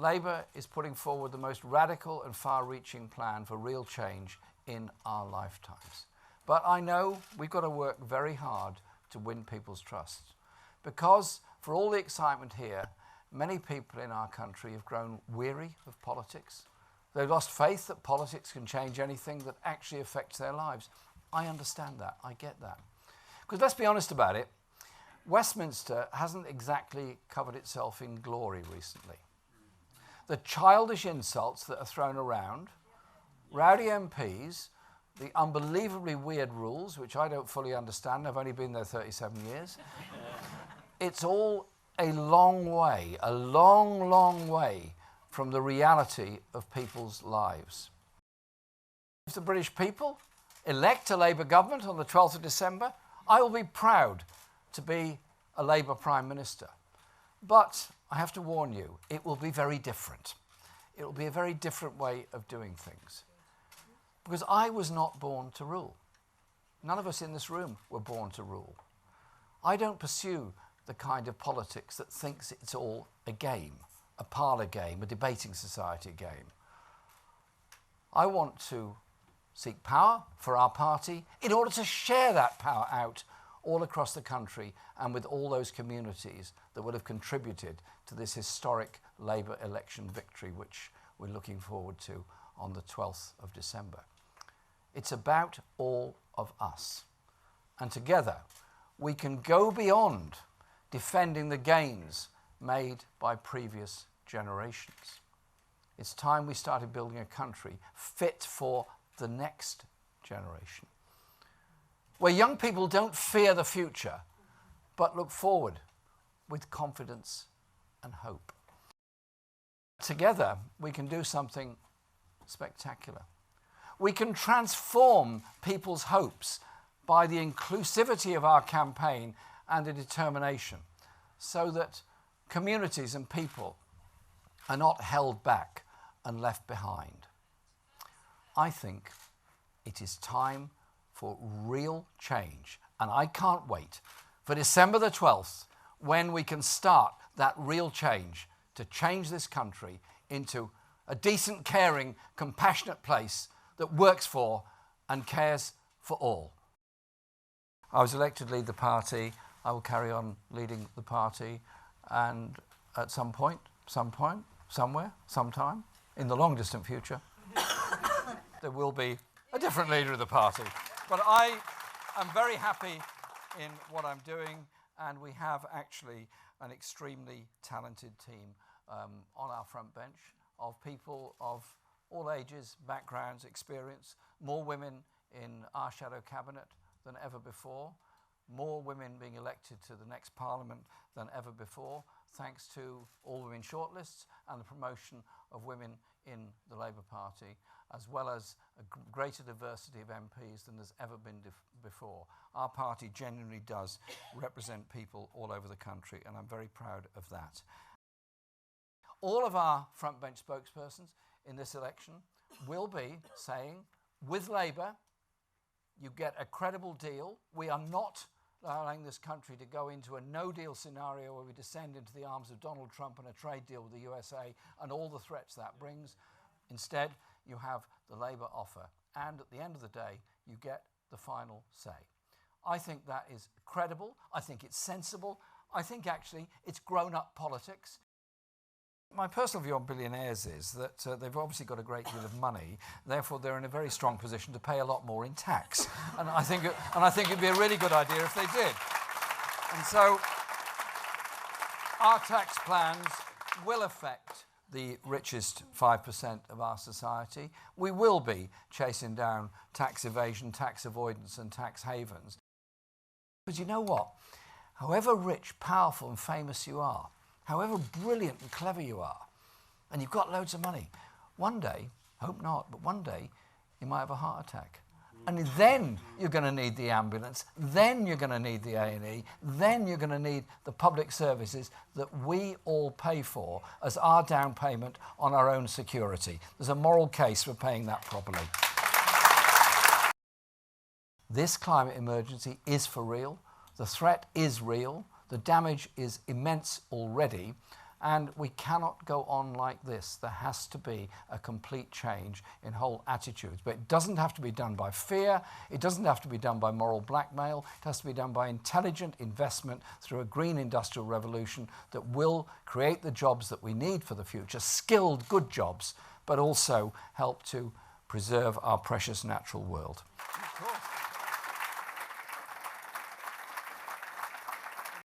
Labour is putting forward the most radical and far-reaching plan for real change in our lifetimes. But I know we've got to work very hard to win people's trust. Because for all the excitement here, many people in our country have grown weary of politics. They've lost faith that politics can change anything that actually affects their lives. I understand that. I get that. Because let's be honest about it, Westminster hasn't exactly covered itself in glory recently. The childish insults that are thrown around, rowdy MPs, the unbelievably weird rules, which I don't fully understand, I've only been there 37 years. It's all a long way, a long, long way from the reality of people's lives. If the British people elect a Labour government on the 12th of December, I will be proud to be a Labour Prime Minister. But I have to warn you, it will be very different. It will be a very different way of doing things. Because I was not born to rule. None of us in this room were born to rule. I don't pursue the kind of politics that thinks it's all a game, a parlour game, a debating society game. I want to seek power for our party in order to share that power out all across the country and with all those communities that would have contributed to this historic Labour election victory, which we're looking forward to on the 12th of December. It's about all of us. And together, we can go beyond defending the gains made by previous generations. It's time we started building a country fit for the next generation, where young people don't fear the future, but look forward with confidence and hope. Together, we can do something spectacular. We can transform people's hopes by the inclusivity of our campaign and the determination, so that communities and people are not held back and left behind. I think it is time for real change, and I can't wait for December the 12th, when we can start that real change to change this country into a decent, caring, compassionate place that works for and cares for all. I was elected to lead the party. I will carry on leading the party, and at some point, somewhere, sometime, in the long distant future, there will be a different leader of the party. But I am very happy in what I'm doing, and we have actually an extremely talented team on our front bench of people of all ages, backgrounds, experience, more women in our shadow cabinet than ever before, more women being elected to the next parliament than ever before, thanks to all women shortlists and the promotion of women in the Labour Party, as well as a greater diversity of MPs than there's ever been before. Our party genuinely does represent people all over the country, and I'm very proud of that. All of our frontbench spokespersons in this election will be saying, with Labour, you get a credible deal. We are not allowing this country to go into a no-deal scenario where we descend into the arms of Donald Trump and a trade deal with the USA and all the threats that brings. Instead, you have the Labour offer, and at the end of the day, you get the final say. I think that is credible. I think it's sensible. I think actually it's grown-up politics. My personal view on billionaires is that they've obviously got a great deal of money, therefore they're in a very strong position to pay a lot more in tax. And I think it'd be a really good idea if they did. And so our tax plans will affect the richest 5% of our society. We will be chasing down tax evasion, tax avoidance and tax havens. Because you know what? However rich, powerful and famous you are, however brilliant and clever you are, and you've got loads of money, one day, hope not, but one day, you might have a heart attack. And then you're going to need the ambulance, then you're going to need the A&E, then you're going to need the public services that we all pay for as our down payment on our own security. There's a moral case for paying that properly. This climate emergency is for real. The threat is real. The damage is immense already, And we cannot go on like this. There has to be a complete change in whole attitudes. But it doesn't have to be done by fear. It doesn't have to be done by moral blackmail. It has to be done by intelligent investment through a green industrial revolution that will create the jobs that we need for the future, skilled, good jobs, but also help to preserve our precious natural world.